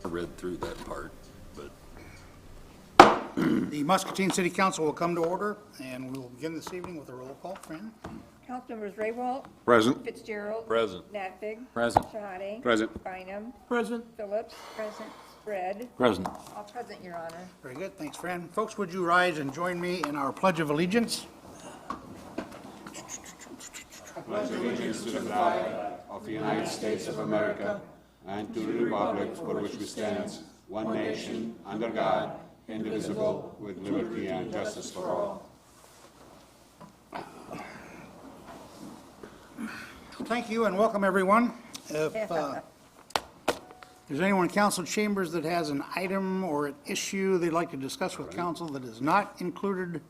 read through that part, but The Muscatine City Council will come to order, and we will begin this evening with a roll call. Fran? Councilmembers Raywalt, Present. Fitzgerald. Present. Naftig. Present. Shahade. Present. Bynum. Present. Phillips. Present. Spread. Present. All present, Your Honor. Very good, thanks, Fran. Folks, would you rise and join me in our Pledge of Allegiance? Of the United States of America and to the republic for which we stand, one nation, under God, indivisible, with liberty and justice for all. Thank you and welcome, everyone. If there's anyone in council chambers that has an item or an issue they'd like to discuss with council that is not included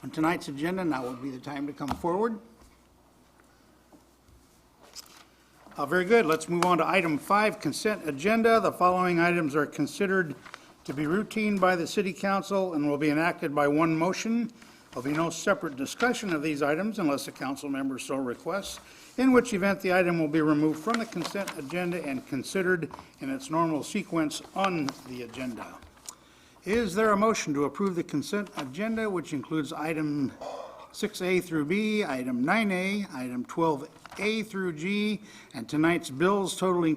on tonight's agenda, now would be the time to come forward. Very good. Let's move on to item 5, consent agenda. The following items are considered to be routine by the city council and will be enacted by one motion. There'll be no separate discussion of these items unless a council member so requests, in which event the item will be removed from the consent agenda and considered in its normal sequence on the agenda. Is there a motion to approve the consent agenda, which includes item 6A through B, item 9A, item 12A through G, and tonight's bills totaling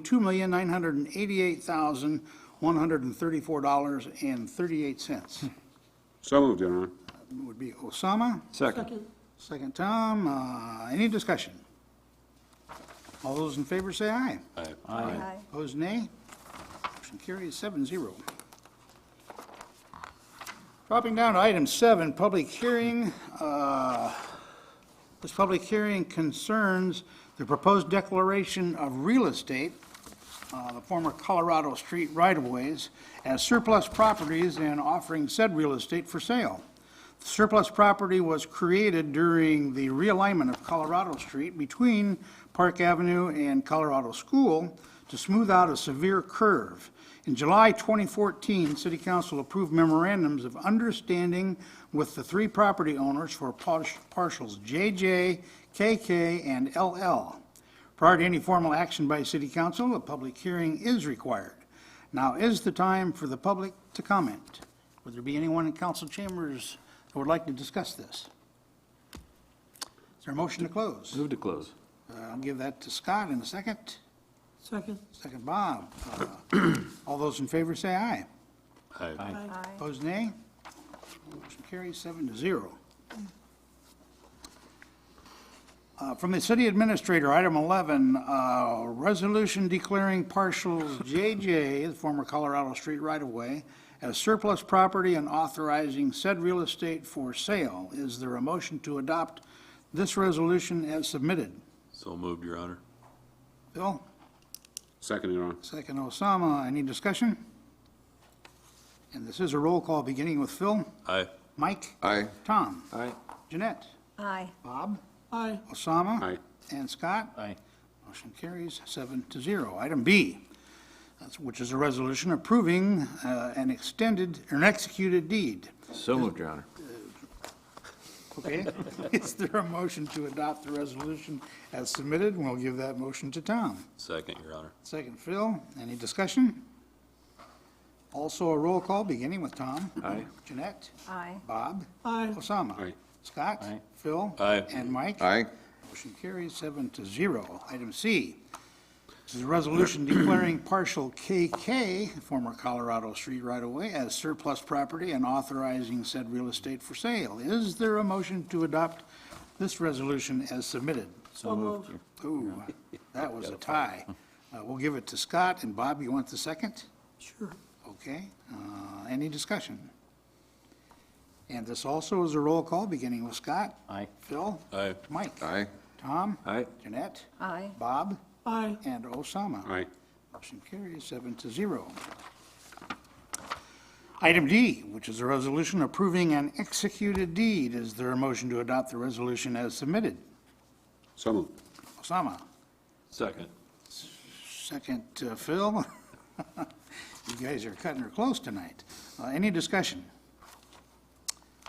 $2,988,134.38. So moved, Your Honor. Would be Osama. Second. Second, Tom. Any discussion? All those in favor say aye. I, Aye. Opposed, nay. Motion carries 7-0. Dropping down to item 7, public hearing. This public hearing concerns the proposed declaration of real estate, the former Colorado Street right-of-ways, as surplus properties and offering said real estate for sale. The surplus property was created during the realignment of Colorado Street between Park Avenue and Colorado School to smooth out a severe curve. In July 2014, City Council approved memorandums of understanding with the three property owners for parcels JJ, KK, and LL. Prior to any formal action by City Council, a public hearing is required. Now is the time for the public to comment. Would there be anyone in council chambers that would like to discuss this? Is there a motion to close? Move to close. I'll give that to Scott in a second. Second. Second, Bob. All those in favor say aye. I, Aye. Opposed, nay. Motion carries 7-0. From the city administrator, item 11, resolution declaring parcels JJ, the former Colorado Street right-of-way, as surplus property and authorizing said real estate for sale. Is there a motion to adopt this resolution as submitted? so moved, Your Honor. Bill? Second, Your Honor. Second, Osama. Any discussion? And this is a roll call beginning with Phil. Aye. Mike? Aye. Tom? Aye. Jeanette? Aye. Bob? Aye. Osama? Aye. And Scott? Aye. Motion carries 7-0. Item B, which is a resolution approving an executed deed. So moved, Your Honor. Okay? Is there a motion to adopt the resolution as submitted? And we'll give that motion to Tom. Second, Your Honor. Second, Phil. Any discussion? Also a roll call beginning with Tom. Aye. Jeanette? Aye. Bob? Aye. Osama? Aye. Scott? Aye. Phil? Aye. And Mike? Aye. Motion carries 7-0. Item C, this is a resolution declaring partial KK, former Colorado Street right-of-way, as surplus property and authorizing said real estate for sale. Is there a motion to adopt this resolution as submitted? So moved. Ooh, that was a tie. We'll give it to Scott, and Bob, you want the second? Sure. Okay, any discussion? And this also is a roll call, beginning with Scott. Aye. Phil? Aye. Mike? Aye. Tom? Aye. Jeanette? Aye. Bob? Aye. And Osama. Aye. Motion carries 7-0. Item D, which is a resolution approving an executed deed. Is there a motion to adopt the resolution as submitted? So moved. Osama. Second. Second, Phil. You guys are cutting her close tonight. Any discussion?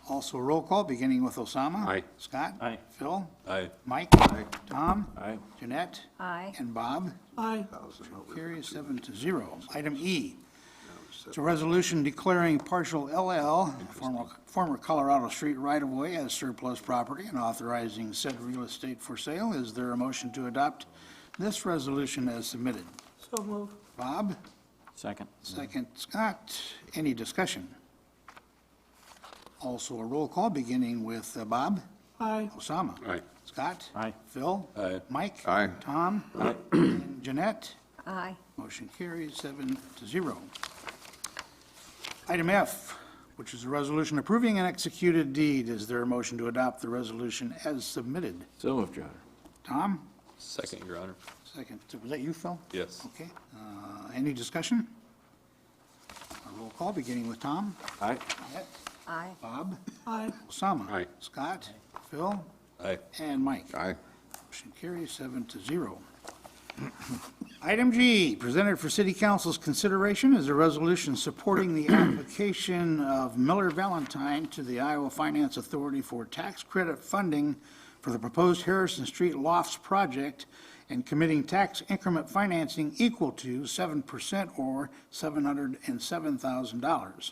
Also roll call, beginning with Osama. Aye. Scott. Aye. Phil. Aye. Mike. Tom. Aye. Jeanette. Aye. And Bob. Aye. Carries 7-0. Item E, It's a resolution declaring partial LL, former Colorado Street right-of-way as surplus property and authorizing said real estate for sale. Is there a motion to adopt this resolution as submitted? So moved. Bob? Second. Second, Scott. Any discussion? Also a roll call, beginning with Bob. Aye. Osama. Aye. Scott. Aye. Phil. Aye. Mike. Aye. Tom. And Jeanette. Aye. Motion carries 7-0. Item F, which is a resolution approving an executed deed. Is there a motion to adopt the resolution as submitted? So moved, Your Honor. Tom? Second, Your Honor. Second. Was that you, Phil? Yes. Okay. Any discussion? A roll call, beginning with Tom. Aye. Jeanette. Aye. Bob. Aye. Osama. Aye. Scott. Phil. Aye. And Mike. Aye. Motion carries 7-0. Item G, presented for city council's consideration, is a resolution supporting the application of Miller Valentine to the Iowa Finance Authority for tax credit funding for the proposed Harrison Street Lofts project and committing tax increment financing equal to 7% or $707,000.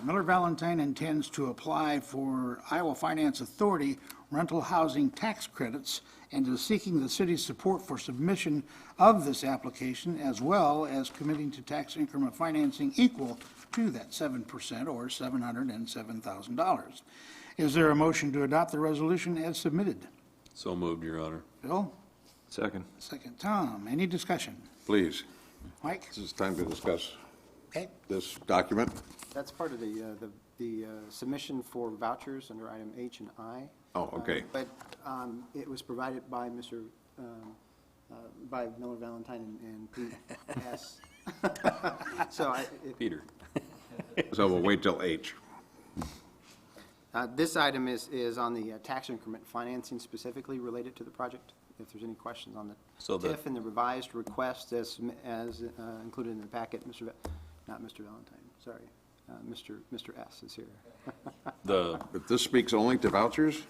Miller Valentine intends to apply for Iowa Finance Authority rental housing tax credits and is seeking the city's support for submission of this application, as well as committing to tax increment financing equal to that 7% or $707,000. Is there a motion to adopt the resolution as submitted? So moved, Your Honor. Bill? Second. Second, Tom. Any discussion? Please, Mike? this is time to discuss Okay. this document. That's part of the submission for vouchers under item H and I. Oh, okay. But it was provided by by Miller Valentine and Pete S. So Peter. So we'll wait till H. this item is on the tax increment financing specifically related to the project. If there's any questions on the So the- TIF and the revised request as included in the packet, not Mr. Valentine, sorry. Mr. S. is here. The, But this speaks only to vouchers?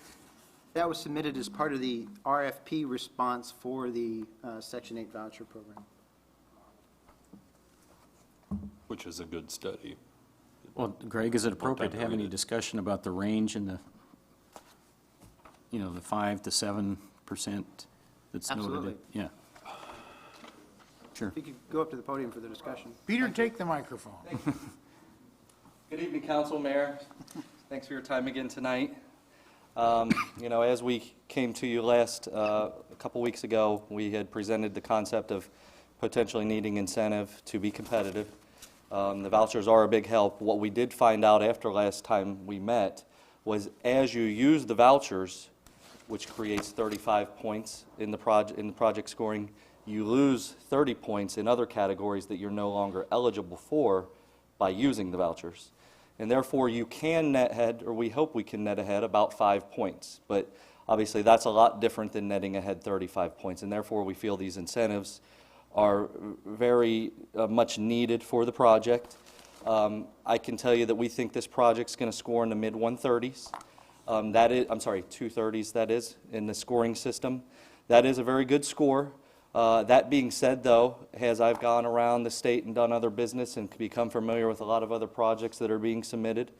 That was submitted as part of the RFP response for the Section 8 voucher program. which is a good study. Well, Greg, is it appropriate to have any read it. discussion about the range and the 5 to 7% that's noted? Absolutely. Yeah. Sure. If you could go up to the podium for the discussion. Peter, take the microphone. Good evening, Council, Mayor. Thanks for your time again tonight. As we came to you a couple weeks ago, we had presented the concept of potentially needing incentive to be competitive. The vouchers are a big help. What we did find out after last time we met was as you use the vouchers, which creates 35 points in the project scoring, you lose 30 points in other categories that you're no longer eligible for by using the vouchers. And therefore, you can net ahead, or we hope we can net ahead, about 5 points. But obviously, that's a lot different than netting ahead 35 points. And therefore, we feel these incentives are very much needed for the project. I can tell you that we think this project's going to score in the mid-130s. 230s, that is, in the scoring system. That is a very good score. That being said, though, as I've gone around the state and done other business and become familiar with a lot of other projects that are being submitted,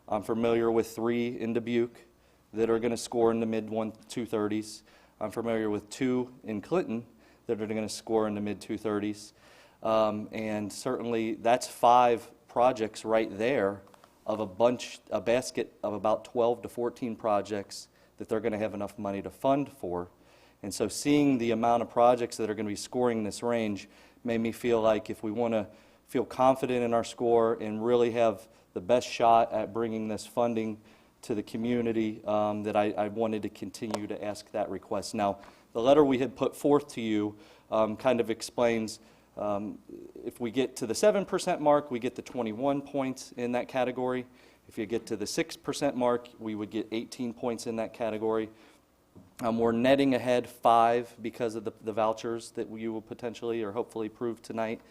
I'm familiar with 3 in Dubuque that are going to score in the mid-230s. I'm familiar with 2 in Clinton that are going to score in the mid-230s. And certainly, that's 5 projects right there of a basket of about 12 to 14 projects that they're going to have enough money to fund for. And so seeing the amount of projects that are going to be scoring this range made me feel like if we want to feel confident in our score and really have the best shot at bringing this funding to the community, that I wanted to continue to ask that request. Now, the letter we had put forth to you kind of explains if we get to the 7% mark, we get the 21 points in that category. If you get to the 6% mark, we would get 18 points in that category. We're netting ahead 5 because of the vouchers that you will potentially or hopefully prove tonight.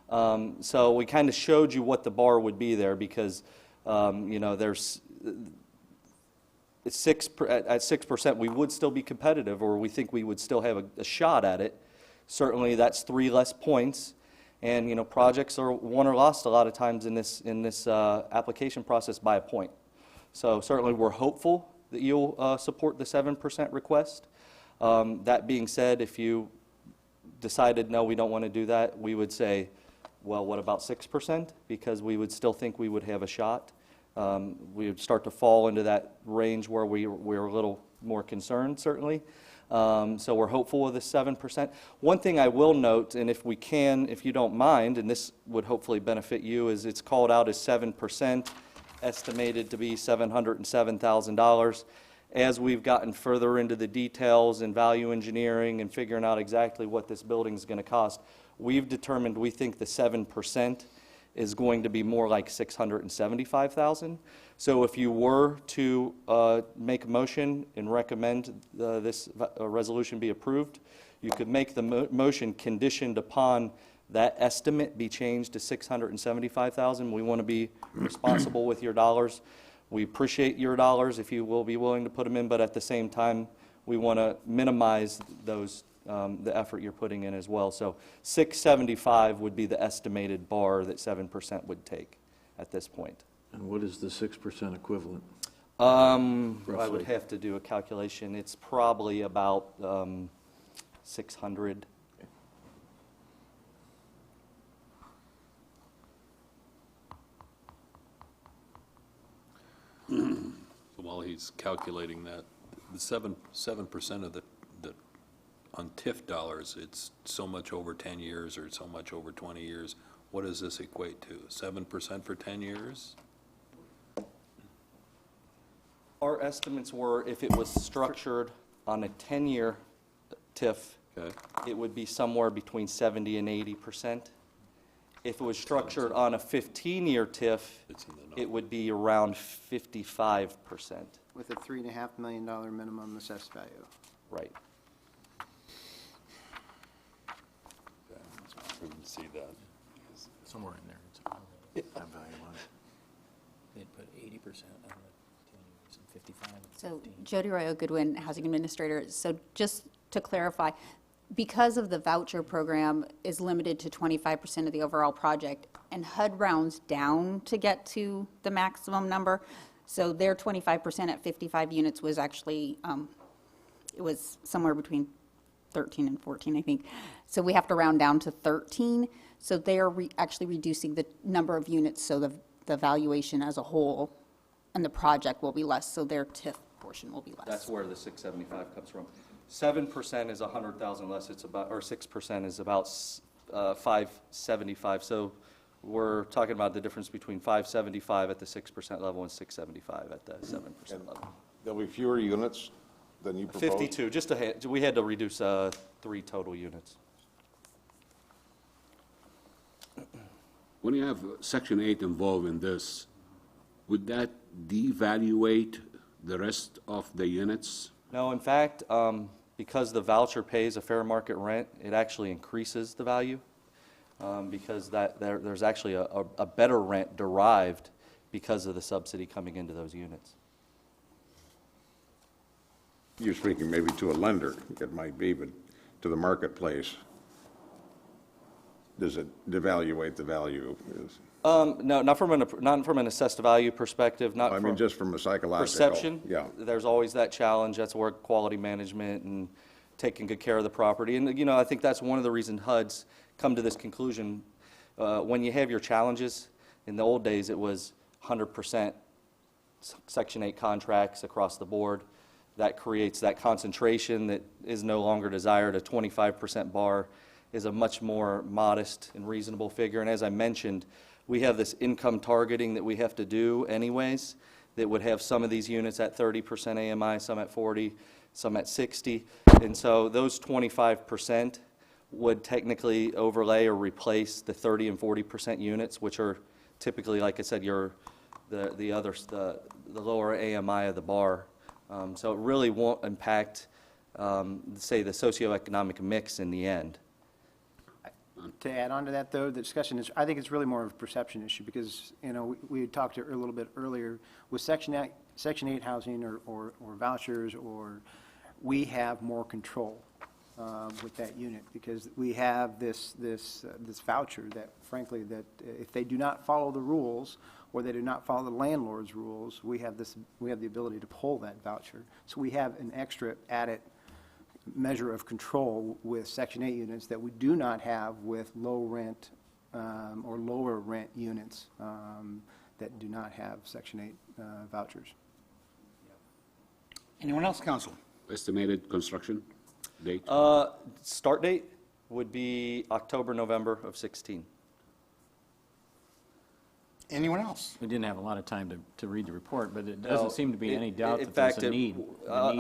So we kind of showed you what the bar would be there because, there's at 6% we would still be competitive, or we think we would still have a shot at it. Certainly that's 3 less points. And, you know, projects are won or lost a lot of times in this application process by a point. So certainly, we're hopeful that you'll support the 7% request. That being said, if you decided, no, we don't want to do that, we would say, well, what about 6%? Because we would still think we would have a shot. We would start to fall into that range where we're a little more concerned, certainly. So we're hopeful of the 7%. One thing I will note, and if we can, if you don't mind, and this would hopefully benefit you, is it's called out as 7%, estimated to be $707,000. As we've gotten further into the details and value engineering and figuring out exactly what this building is going to cost, we've determined we think the 7% is going to be more like $675,000. So if you were to make a motion and recommend this resolution be approved, you could make the motion conditioned upon that estimate be changed to $675,000. We want to be responsible with your dollars. We appreciate your dollars if you will be willing to put them in, but at the same time, we want to minimize those the effort you're putting in as well. So 675 would be the estimated bar that 7% would take at this point. And what is the 6% equivalent? I would Roughly. have to do a calculation. It's probably about 600. So while he's calculating that, the 7% of the on TIF dollars, it's so much over 10 years or so much over 20 years. What does this equate to? 7% for 10 years? Our estimates were if it was structured on a 10-year TIF, Okay. it would be somewhere between 70 and 80%. If it was structured on a 15-year TIF, It's in the number. it would be around 55%. With a $3.5 million minimum assessed value. Right. We can see that. Somewhere in there. That value on it. They'd put 80% on the 10 years and 55 on the So 15. Jody Royo Goodwin, Housing Administrator. So just to clarify, because of the voucher program is limited to 25% of the overall project, and HUD rounds down to get to the maximum number, so their 25% at 55 units was actually, it was somewhere between 13 and 14, I think. So we have to round down to 13. So they are actually reducing the number of units, so the valuation as a whole and the project will be less, so their TIF portion will be less. That's where the 675 comes from. 7% is 100,000 less, it's about, or 6% is about 575. So we're talking about the difference between 575 at the 6% level and 675 at the 7% level. There'll be fewer units than you proposed? 52, just we had to reduce 3 total units. When you have Section 8 involved in this, would that devaluate the rest of the units? No, in fact, because the voucher pays a fair market rent, it actually increases the value because there's actually a better rent derived because of the subsidy coming into those units. You're speaking maybe to a lender, it might be, but to the marketplace, does it devaluate the value? No, not from an assessed value perspective, not I from mean, just from a psychological. perception. Yeah. There's always that challenge. That's where quality management and taking good care of the property. And, you know, I think that's one of the reasons HUD's come to this conclusion. When you have your challenges, in the old days, it was 100% Section 8 contracts across the board. That creates that concentration that is no longer desired. A 25% bar is a much more modest and reasonable figure. And as I mentioned, we have this income targeting that we have to do anyways that would have some of these units at 30% AMI, some at 40, some at 60. And so those 25% would technically overlay or replace the 30 and 40% units, which are typically, like I said, the lower AMI of the bar. So it really won't impact, say, the socioeconomic mix in the end. To add on to that, though, the discussion is, I think it's really more of a perception issue, because, you know, we had talked a little bit earlier, with Section 8 housing or vouchers, or we have more control. with that unit, because we have this voucher that frankly, that if they do not follow the rules, or they do not follow the landlord's rules, we have the ability to pull that voucher. So we have an extra added measure of control with Section 8 units that we do not have with low rent or lower rent units that do not have Section 8 vouchers. Anyone else, council? Estimated construction date? Start date would be October, November of 16. Anyone else? We didn't have a lot of time to read the report, but it No, doesn't seem to be any doubt in that there's fact, a need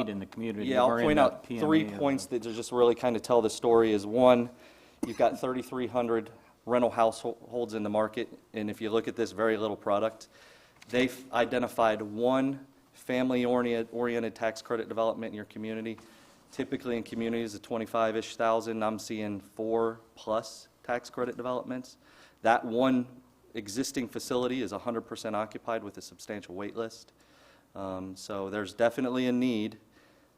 in the community. Yeah, I'll or in point the out PMA 3 of the- points that just really kind of tell the story is, one, you've got 3,300 rental households in the market, and if you look at this very little product, they've identified one family-oriented tax credit development in your community. Typically in communities of 25-ish thousand, I'm seeing 4+ tax credit developments. That one existing facility is 100% occupied with a substantial wait list. So there's definitely a need,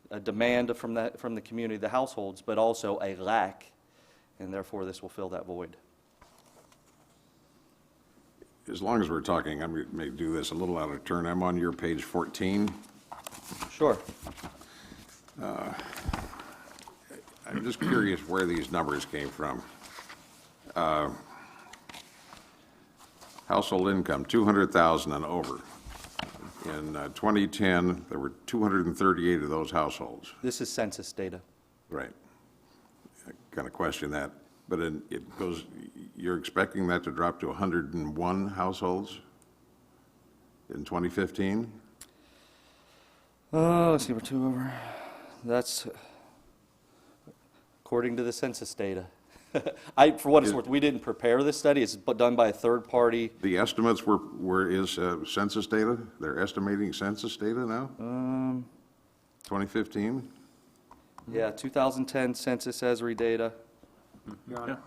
a demand from the community, the households, but also a lack, and therefore this will fill that void. As long as we're talking, I may do this a little out of turn. I'm on your page 14. Sure. I'm just curious where these numbers came from. Household income, 200,000 and over. In 2010, there were 238 of those households. This is census data. Right. I kind of question that. But it goes, you're expecting that to drop to 101 households in 2015? Let's see, we're 2 over. That's according to the census data. For what it's worth, we didn't prepare this study. It's done by a third party. The estimates is census data? They're estimating census data now? 2015? Yeah, 2010 census Esri data. Your Honor,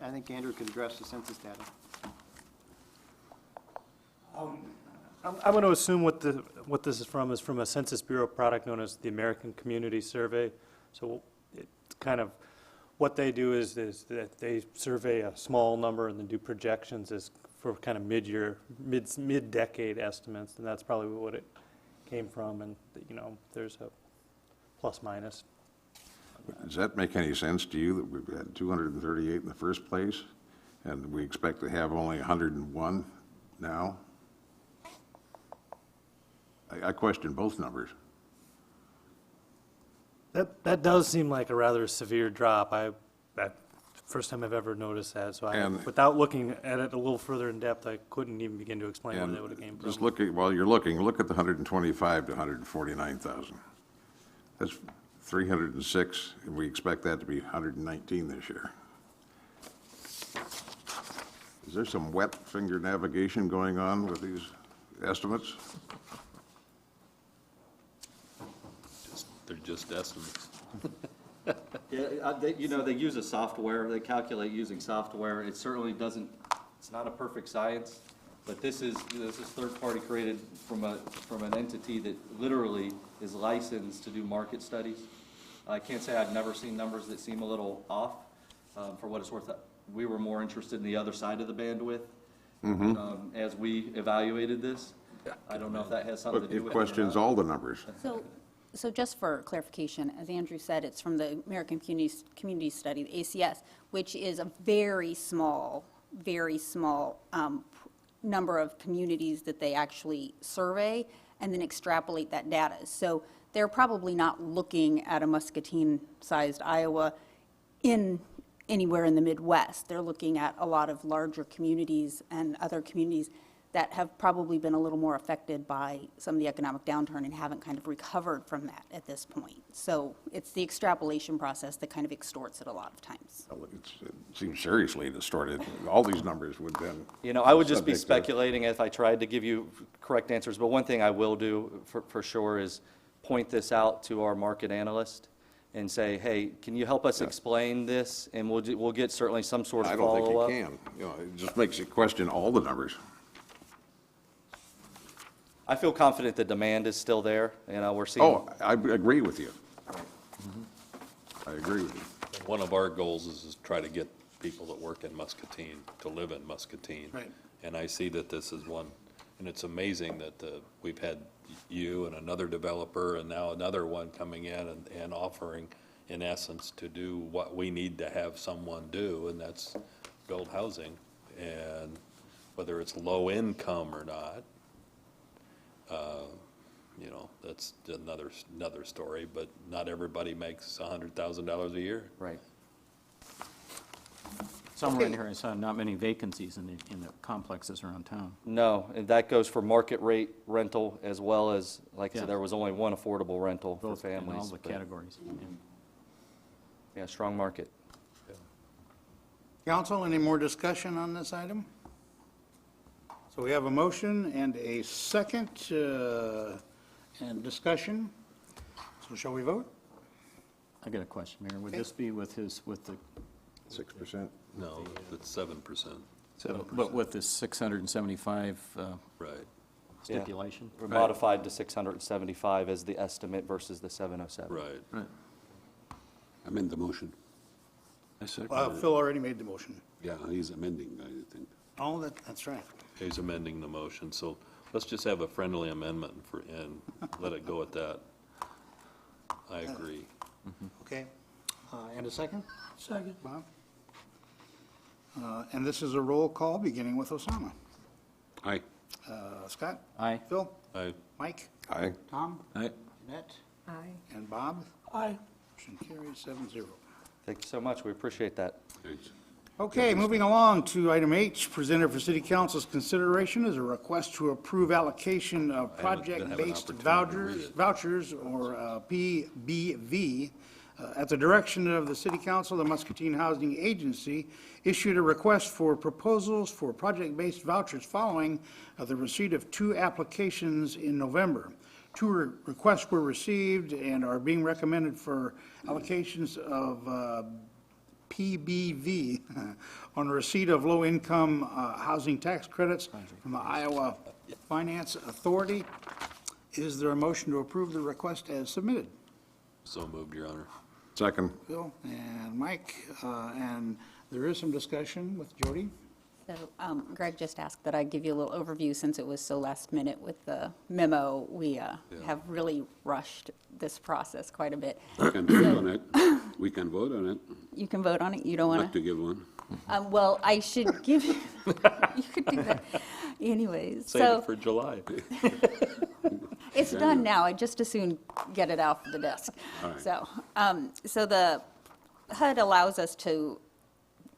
I think Andrew could address the census data. I'm going to assume what this is from a Census Bureau product known as the American Community Survey. So it's kind of, what they do is that they survey a small number and then do projections as for kind of mid-decade estimates, and that's probably what it came from, and, you know, there's a plus minus. Does that make any sense to you, that we've had 238 in the first place, and we expect to have only 101 now? I question both numbers. That does seem like a rather severe drop. First time I've ever noticed that, so without looking at it a little further in depth, I couldn't even begin to explain where they would have came from. Just look at, while you're looking, look at the 125 to 149,000. That's 306, and we expect that to be 119 this year. Is there some wet finger navigation going on with these estimates? They're just estimates. Yeah, they use a software, they calculate using software. It certainly doesn't, it's not a perfect science, but this is third-party created from an entity that literally is licensed to do market studies. I can't say I've never seen numbers that seem a little off. For what it's worth, we were more interested in the other side of the bandwidth as we evaluated this. I don't know if that has something to But do it with it. questions all the numbers. So just for clarification, as Andrew said, it's from the American Community Study, the ACS, which is a very small number of communities that they actually survey and then extrapolate that data. So they're probably not looking at a Muscatine-sized Iowa anywhere in the Midwest. They're looking at a lot of larger communities and other communities that have probably been a little more affected by some of the economic downturn and haven't kind of recovered from that at this point. So it's the extrapolation process that kind of extorts it a lot of times. It seems seriously distorted. All these numbers would then. I would just be subject to- speculating if I tried to give you correct answers, but one thing I will do for sure is point this out to our market analyst and say, hey, can you help us explain this? And we'll get certainly some sort of I don't think you follow-up. can. It just makes you question all the numbers. I feel confident the demand is still there, we're seeing. Oh, I agree with you. I agree with you. One of our goals is to try to get people that work in Muscatine to live in Muscatine. Right. And I see that this is one, and it's amazing that we've had you and another developer and now another one coming in and offering, in essence, to do what we need to have someone do, and that's build housing. And whether it's low income or not, you know, that's another story, but not everybody makes $100,000 a year. Right. Somewhere in here, I saw not many vacancies in the complexes around town. No, and that goes for market rate rental as well as, like I said, Yeah. there was only one affordable rental for Both in all families. the but, categories. Yeah. Yeah, strong market. Council, any more discussion on this item? So we have a motion and a second, and discussion. So shall we vote? I got a question, Mayor. Would this be with the, 6%? No, it's 7%. but with the 675 Right. stipulation? We're modified to 675 as the estimate versus the 707. Right. Right. Amend the motion. I second it. Phil already made the motion. Yeah, he's amending, I think. Oh, that's right. He's amending the motion, so let's just have a friendly amendment and let it go at that. I agree. Okay. And a second? Second. Bob? And this is a roll call, beginning with Osama. Aye. Scott? Aye. Phil? I, Mike? Aye. Tom? Aye. Jeanette? Aye. And Bob? Aye. Motion carries 7-0. Thank you so much. We appreciate that. Thanks. Okay, moving along to item H, presented for City Council's consideration is a request to approve allocation of I haven't had an project-based opportunity to read it. vouchers, or PBV. At the direction of the City Council, the Muscatine Housing Agency issued a request for proposals for project-based vouchers following the receipt of 2 applications in November. 2 requests were received and are being recommended for allocations of PBV on receipt of low-income housing tax credits from the Iowa Finance Authority. Is there a motion to approve the request as submitted? so moved, Your Honor. Second. Bill and Mike, and there is some discussion with Jody. So Greg just asked that I give you a little overview since it was so last minute with the memo. We have really rushed this process quite a bit. We can vote on it. We can vote on it, You can vote on it, you don't not want to give one. to? Well, I should give you, you could do that. Anyways, Save so it for July. it's done now. I just as soon get it off the desk. All right. So the HUD allows us to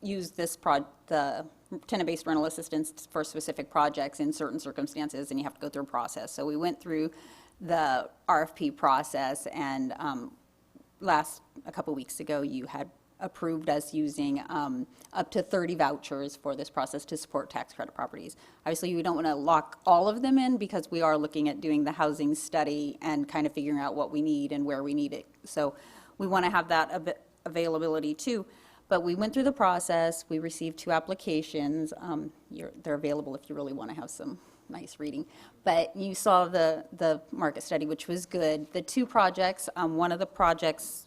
use this the tenant-based rental assistance for specific projects in certain circumstances, and you have to go through a process. So we went through the RFP process, and a couple weeks ago, you had approved us using up to 30 vouchers for this process to support tax credit properties. Obviously, we don't want to lock all of them in because we are looking at doing the housing study and kind of figuring out what we need and where we need it. So we want to have that availability too. But we went through the process, we received 2 applications. They're available if you really want to have some nice reading. But you saw the market study, which was good. The 2 projects, one of the projects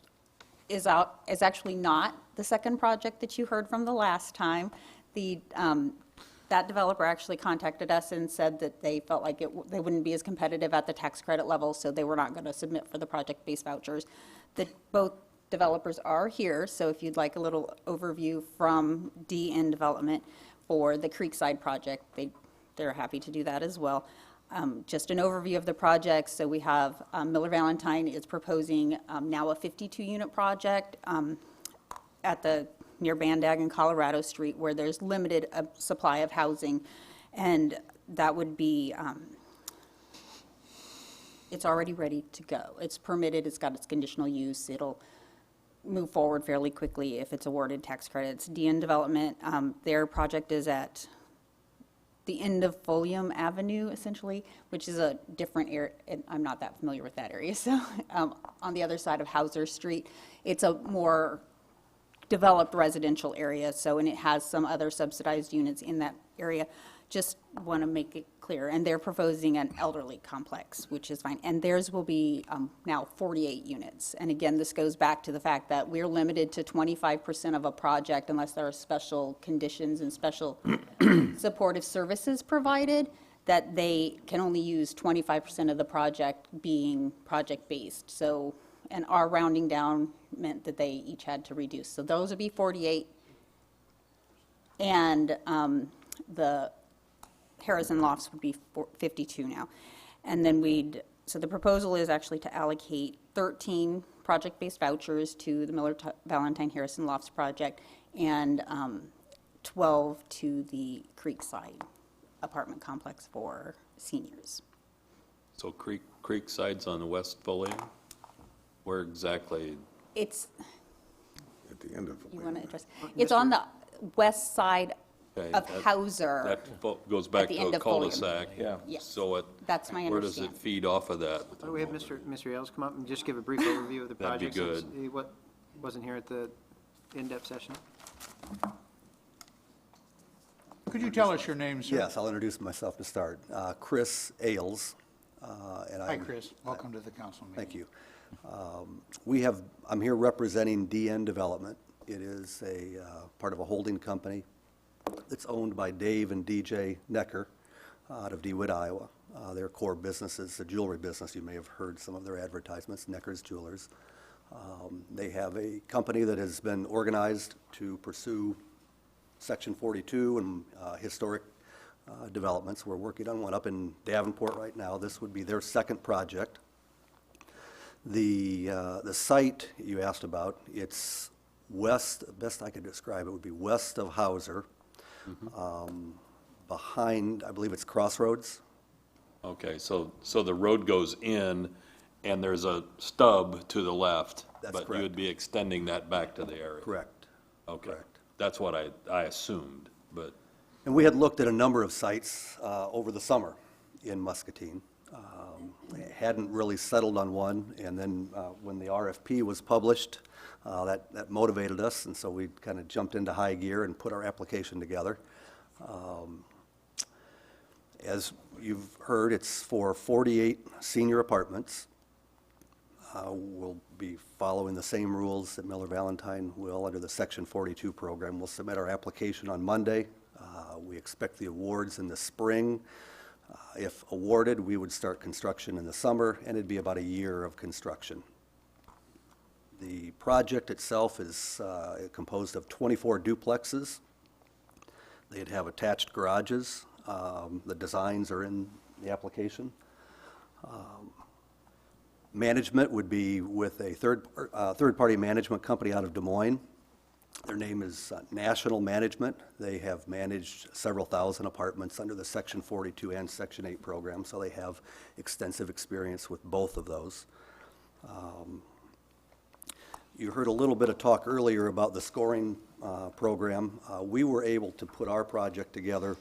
is actually not the second project that you heard from the last time. That developer actually contacted us and said that they felt like they wouldn't be as competitive at the tax credit level, so they were not going to submit for the project-based vouchers. Both developers are here, so if you'd like a little overview from DN Development for the Creekside project, they're happy to do that as well. Just an overview of the project. So we have Miller Valentine is proposing now a 52-unit project near Bandag and Colorado Street, where there's limited supply of housing, and that would be it's already ready to go. It's permitted. It's got its conditional use. It'll move forward fairly quickly if it's awarded tax credits. DN Development, their project is at the end of Folium Avenue, essentially, which is a different area. I'm not that familiar with that area. So on the other side of Hauser Street, it's a more developed residential area. So, and it has some other subsidized units in that area. just want to make it clear, and they're proposing an elderly complex, which is fine, and theirs will be now 48 units. And again, this goes back to the fact that we're limited to 25% of a project unless there are special conditions and special supportive services provided, that they can only use 25% of the project being project-based. So, and our rounding down meant that they each had to reduce. So those would be 48. And the Harrison Lofts would be 52 now. And then so the proposal is actually to allocate 13 project-based vouchers to the Miller Valentine Harrison Lofts project and 12 to the Creekside apartment complex for seniors. So Creekside's on the West Foley? Where exactly? It's, At the end of. you want to address, it's on the west side Okay, of that- Hauser. That goes back the to end a of Foley. cul-de-sac. Yeah. Yes, So that's my where does it understanding. feed off of that? Why don't we have Mr. Ailes come up and just give a brief overview of the That'd be project? since good. he wasn't here at the in-depth session. Could you tell us your name, sir? Yes, I'll introduce myself to start. Chris Ailes. Hi, Chris. Welcome to the council meeting. Thank you. I'm here representing DN Development. It is a part of a holding company that's owned by Dave and DJ Necker out of DeWitt, Iowa. Their core business is a jewelry business. You may have heard some of their advertisements, Necker's Jewelers. They have a company that has been organized to pursue Section 42 and historic developments. We're working on one up in Davenport right now. This would be their second project. The site you asked about, it's west, best I could describe it, would be west of Hauser, behind, I believe it's Crossroads. Okay, so the road goes in, and there's a stub to the left. That's But you correct. would be extending that back to the area? Correct. Okay. Correct. That's what I assumed, but, And we had looked at a number of sites over the summer in Muscatine. Hadn't really settled on one, and then when the RFP was published, that motivated us, and so we kind of jumped into high gear and put our application together. As you've heard, it's for 48 senior apartments. We'll be following the same rules that Miller Valentine will under the Section 42 program. We'll submit our application on Monday. We expect the awards in the spring. If awarded, we would start construction in the summer, and it'd be about a year of construction. The project itself is composed of 24 duplexes. They'd have attached garages. The designs are in the application. Management would be with a third-party management company out of Des Moines. Their name is National Management. They have managed several thousand apartments under the Section 42 and Section 8 program, so they have extensive experience with both of those. You heard a little bit of talk earlier about the scoring program. We were able to put our project together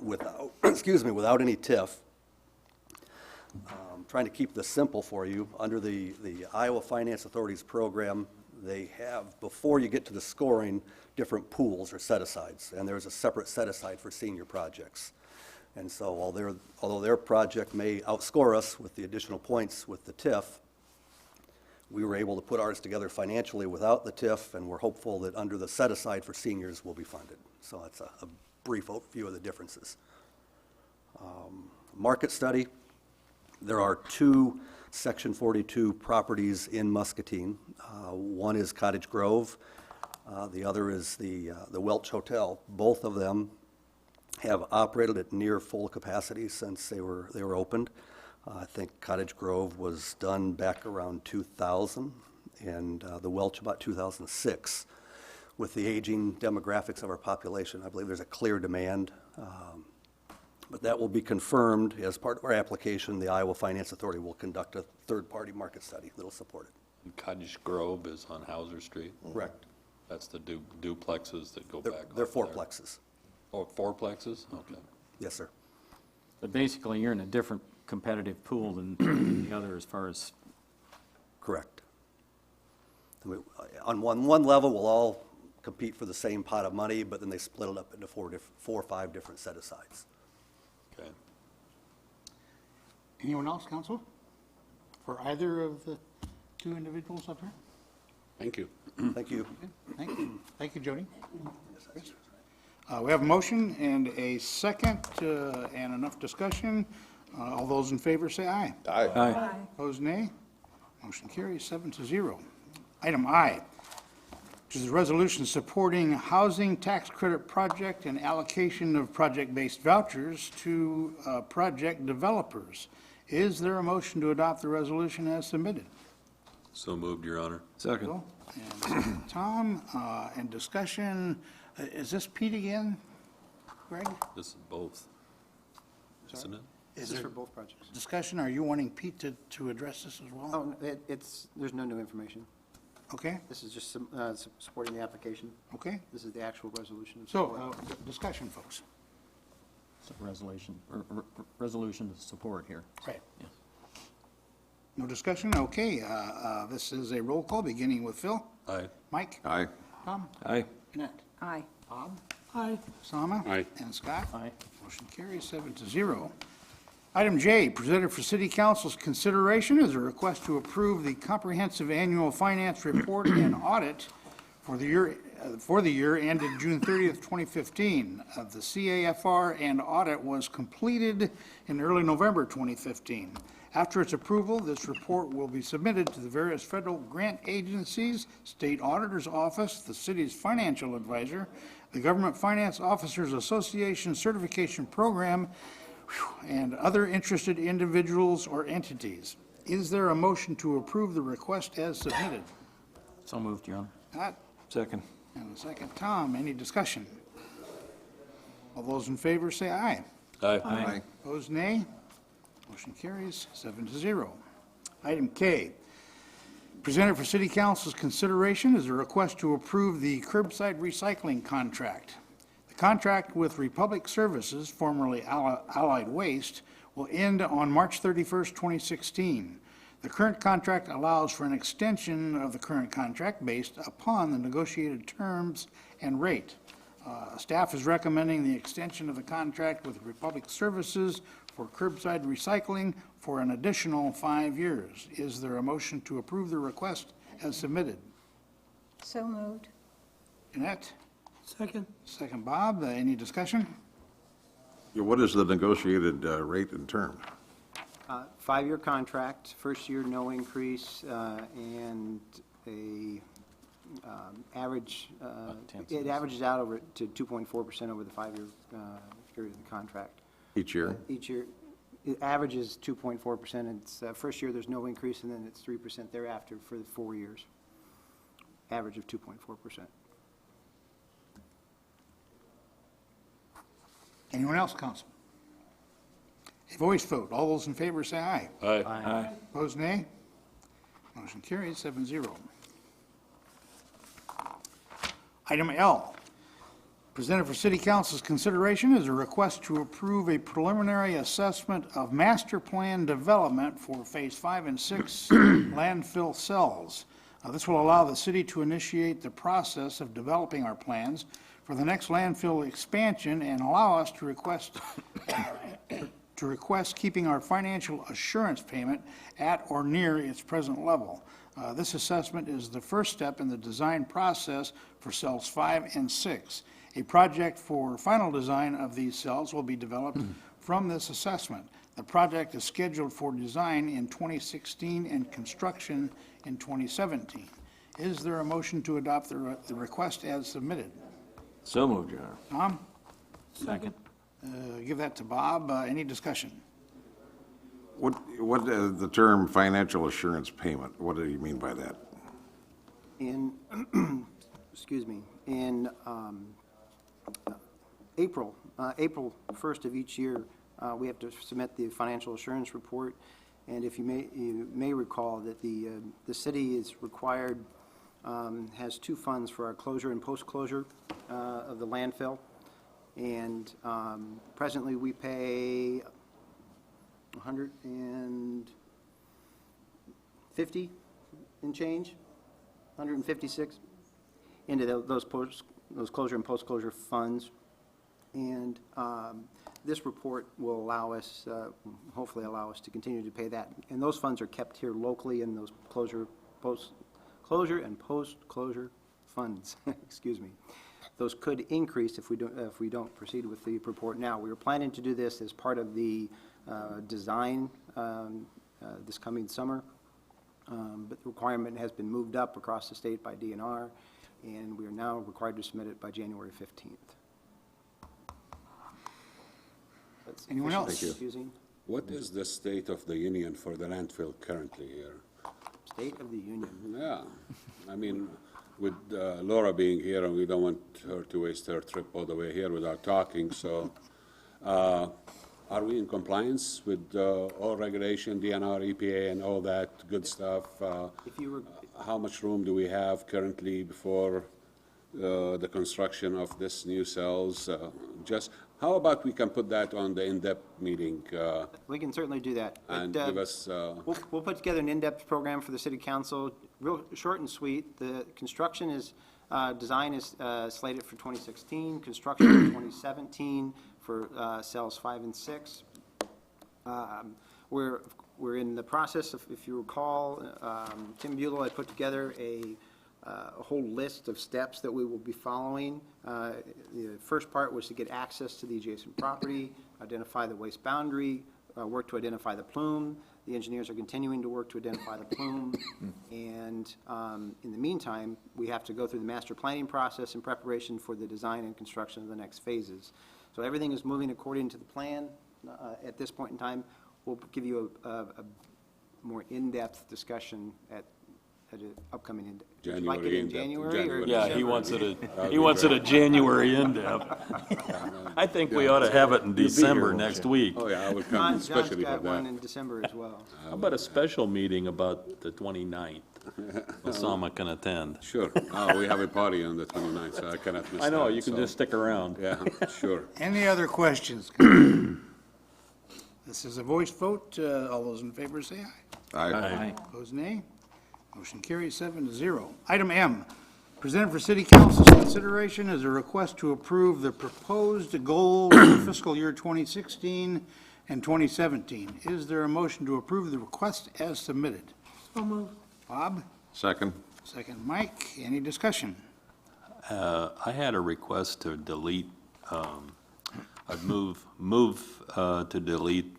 without, without any TIF. Trying to keep this simple for you, under the Iowa Finance Authority's program, they have, before you get to the scoring, different pools or set-asides, and there's a separate set-aside for senior projects. And so although their project may outscore us with the additional points with the TIF, we were able to put ours together financially without the TIF, and we're hopeful that under the set-aside for seniors will be funded. So that's a brief overview of the differences. Market study. There are two Section 42 properties in Muscatine. One is Cottage Grove. The other is the Welch Hotel. Both of them have operated at near full capacity since they were opened. I think Cottage Grove was done back around 2000, and the Welch about 2006. With the aging demographics of our population, I believe there's a clear demand. But that will be confirmed as part of our application. The Iowa Finance Authority will conduct a third-party market study that'll support it. and Cottage Grove is on Hauser Street? Correct. That's the duplexes that go back? They're off there. fourplexes. Oh, fourplexes? Okay. Yes, sir. But basically, you're in a different competitive pool than the other as far as, Correct. On one level, we'll all compete for the same pot of money, but then they split it up into four or five different set-asides. Okay. Anyone else, counsel? For either of the two individuals up here? Thank you. Thank you. Thank you. Thank you, Jody. We have a motion and a second, and enough discussion. All those in favor say aye. Aye. Opposed, nay. Motion carries 7-0. Item I, which is a resolution supporting housing tax credit project and allocation of project-based vouchers to project developers. Is there a motion to adopt the resolution as submitted? So moved, Your Honor. Second. Bill and Tom, and discussion. Is this Pete again, Greg? This is both, isn't it? This is for both projects. Discussion, are you wanting Pete to address this as well? Oh, there's no new information. Okay, This is just supporting the application. okay. This is the actual resolution of So, support. discussion, folks. It's a resolution, resolution to support here. Right. No discussion? Okay, this is a roll call, beginning with Phil. Aye. Mike? Aye. Tom? Aye. Annette? Aye. Bob? Aye. Sama? Aye. And Scott? Aye. Motion carries 7-0. Item J, presented for City Council's consideration, is a request to approve the comprehensive annual finance report and audit for the year ended June 30th, 2015. The CAFR and audit was completed in early November 2015. After its approval, this report will be submitted to the various federal grant agencies, State Auditor's Office, the city's financial advisor, the Government Finance Officers Association Certification Program, and other interested individuals or entities. Is there a motion to approve the request as submitted? So moved, Your Honor. Scott? Second. And a second, Tom. Any discussion? All those in favor say aye. Aye. Opposed, nay. Motion carries 7-0. Item K, presented for City Council's consideration is a request to approve the curbside recycling contract. The contract with Republic Services, formerly Allied Waste, will end on March 31st, 2016. The current contract allows for an extension of the current contract based upon the negotiated terms and rate. Staff is recommending the extension of the contract with Republic Services for curbside recycling for an additional 5 years. Is there a motion to approve the request as submitted? So moved. Jeanette? Second. Second, Bob. Any discussion? Yeah, what is the negotiated rate and term? 5-year contract, first year no increase, and average, it averages out over to 2.4% over the 5-year period of the contract. Each year? Each year, it averages 2.4%. It's, first year, there's no increase, and then it's 3% thereafter for the 4 years. Average of 2.4%. Anyone else, council? A voice vote. All those in favor say aye. Aye. Opposed, nay. Motion carries 7-0. Item L, presented for City Council's consideration is a request to approve a preliminary assessment of master plan development for Phase 5 and 6 landfill cells. This will allow the city to initiate the process of developing our plans for the next landfill expansion and allow us to request keeping our financial assurance payment at or near its present level. This assessment is the first step in the design process for cells 5 and 6. A project for final design of these cells will be developed from this assessment. The project is scheduled for design in 2016 and construction in 2017. Is there a motion to adopt the request as submitted? So moved, Your Honor. Tom? Second. Give that to Bob. Any discussion? What, the term financial assurance payment, what do you mean by that? In, excuse me, in April 1st of each year, we have to submit the financial assurance report. And if you may recall that the city is required, has 2 funds for our closure and post-closure of the landfill. And presently, we pay $150 and change, $156. into those closure and post-closure funds. And this report will allow us, hopefully allow us to continue to pay that. And those funds are kept here locally in those closure and post-closure funds, excuse me. Those could increase if we don't proceed with the report now. We were planning to do this as part of the design this coming summer, but the requirement has been moved up across the state by DNR, and we are now required to submit it by January 15th. That's Anyone else? officially confusing. What is the state of the union for the landfill currently here? State of the Union. Yeah, I mean, with Laura being here, and we don't want her to waste her trip all the way here without talking, so are we in compliance with all regulation, DNR, EPA, and all that good stuff? If you were, How much room do we have currently before the construction of this new cells? Just, how about we can put that on the in-depth meeting we can certainly do that. But, and give us, We'll put together an in-depth program for the city council, real short and sweet. The construction is, design is slated for 2016, construction for 2017 for cells 5 and 6. We're in the process of, if you recall, Tim Buell had put together a whole list of steps that we will be following. The first part was to get access to the adjacent property, identify the waste boundary, work to identify the plume. The engineers are continuing to work to identify the plume. And in the meantime, we have to go through the master planning process in preparation for the design and construction of the next phases. So everything is moving according to the plan. At this point in time, we'll give you a more in-depth discussion at an upcoming in-depth. Would you like it in January or Yeah, December? he wants it a January in-depth. I think we ought to have it in December next week. oh yeah, I will come John's especially for got one that. in December as well. How about a special meeting about the 29th? Osama can attend. Sure, we have a party on the 29th, so I cannot miss that. I know, you can so- just stick around. Yeah, sure. Any other questions? This is a voice vote. All those in favor say aye. Aye. Opposed, nay. Motion carries 7-0. Item M, presented for city council's consideration is a request to approve the proposed goals for fiscal year 2016 and 2017. Is there a motion to approve the request as submitted? So moved. Bob? Second? Second, Mike. Any discussion? I had a request to delete, I'd move to delete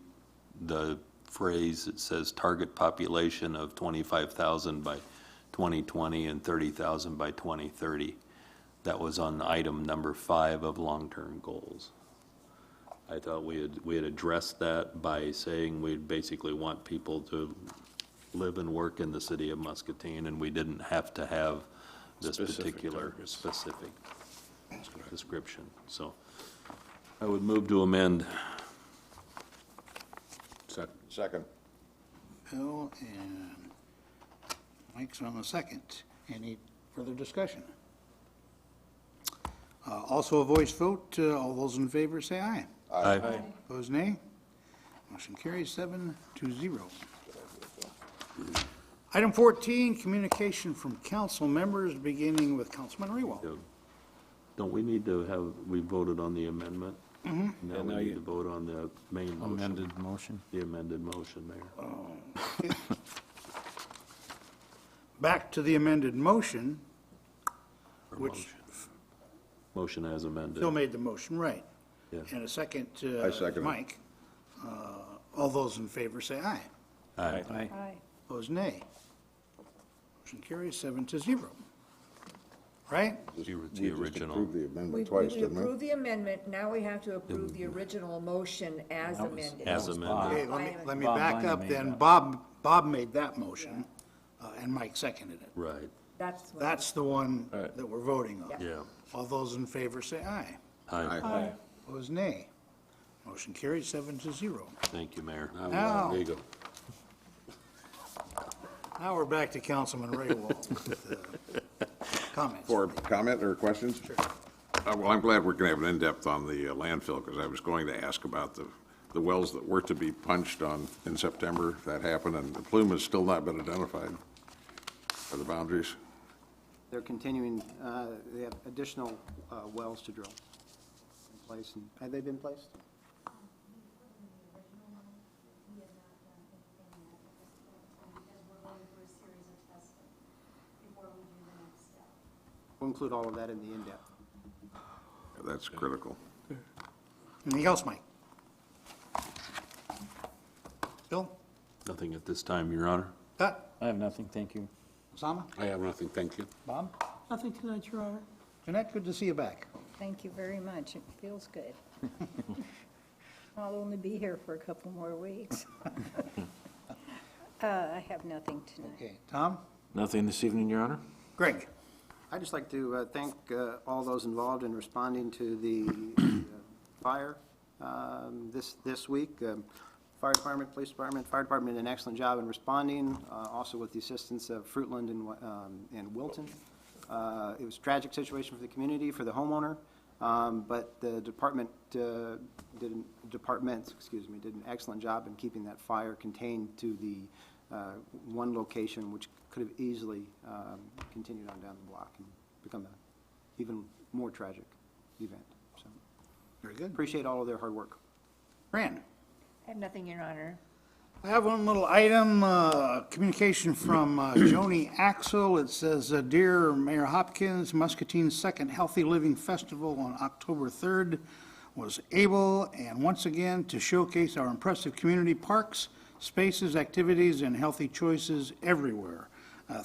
the phrase that says target population of 25,000 by 2020 and 30,000 by 2030. That was on item number 5 of long-term goals. I thought we had addressed that by saying we'd basically want people to live and work in the city of Muscatine, and we didn't have to have this particular specific description. So I would move to amend. Second. Bill and Mike's on the second. Any further discussion? Also a voice vote. All those in favor say aye. Aye. Opposed, nay. Motion carries 7-0. Item 14, communication from council members, beginning with Councilman Rewald. Don't we need to have, we voted on the amendment? Now we need to vote on the main motion. Amended motion. The amended motion, Mayor. Back to the amended motion, Or which motion as amended. Phil made the motion, right. Yeah. And a second, I second it. Mike. All those in favor say aye. Aye. Aye. Opposed, nay. Motion carries 7-0. Right? The original. Approved the We amendment twice, we didn't we? approved the amendment, now we have to approve the original motion as amended. As amended. Okay, let me back Bob up made then. that. Bob made that motion, and Mike seconded it. Right, That's what. That's the one that we're voting on. yeah. All those in favor say aye. Aye. Opposed, nay. Motion carries 7-0. Thank you, Mayor. Now- There you go. Now we're back to Councilman Raywald with comments. For comment or questions? Well, I'm glad we're going to have an in-depth on the landfill, because I was going to ask about the wells that were to be punched on in September. That happened, and the plume has still not been identified for the boundaries. they're continuing, they have additional wells to drill in place. And have they been placed? We'll include all of that in the in-depth. That's critical. Anything else, Mike? Bill? Nothing at this time, Your Honor. Scott? I have nothing, thank you. Osama? I have nothing, thank you. Bob? Nothing tonight, Your Honor. Jeanette, good to see you back. Thank you very much. It feels good. I'll only be here for a couple more weeks. I have nothing tonight. Okay, Tom? Nothing this evening, Your Honor? Greg? I'd just like to thank all those involved in responding to the fire this week. Fire Department, Police Department, Fire Department did an excellent job in responding, also with the assistance of Fruitland and Wilton. It was a tragic situation for the community, for the homeowner, but the departments did an excellent job in keeping that fire contained to the one location, which could have easily continued on down the block and become an even more tragic event. So, Very good. appreciate all of their hard work. Fran? I have nothing, Your Honor. I have one little item, communication from Joni Axel. It says, Dear Mayor Hopkins, Muscatine's second Healthy Living Festival on October 3rd was able, and once again, to showcase our impressive community parks, spaces, activities, and healthy choices everywhere.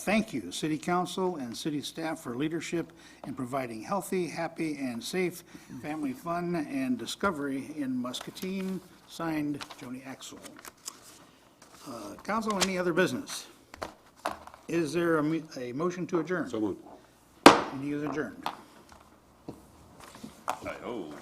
Thank you, City Council and city staff, for leadership in providing healthy, happy, and safe family fun and discovery in Muscatine. Signed, Joni Axel. Council, any other business? Is there a motion to adjourn? So moved. Meeting is adjourned. I hope.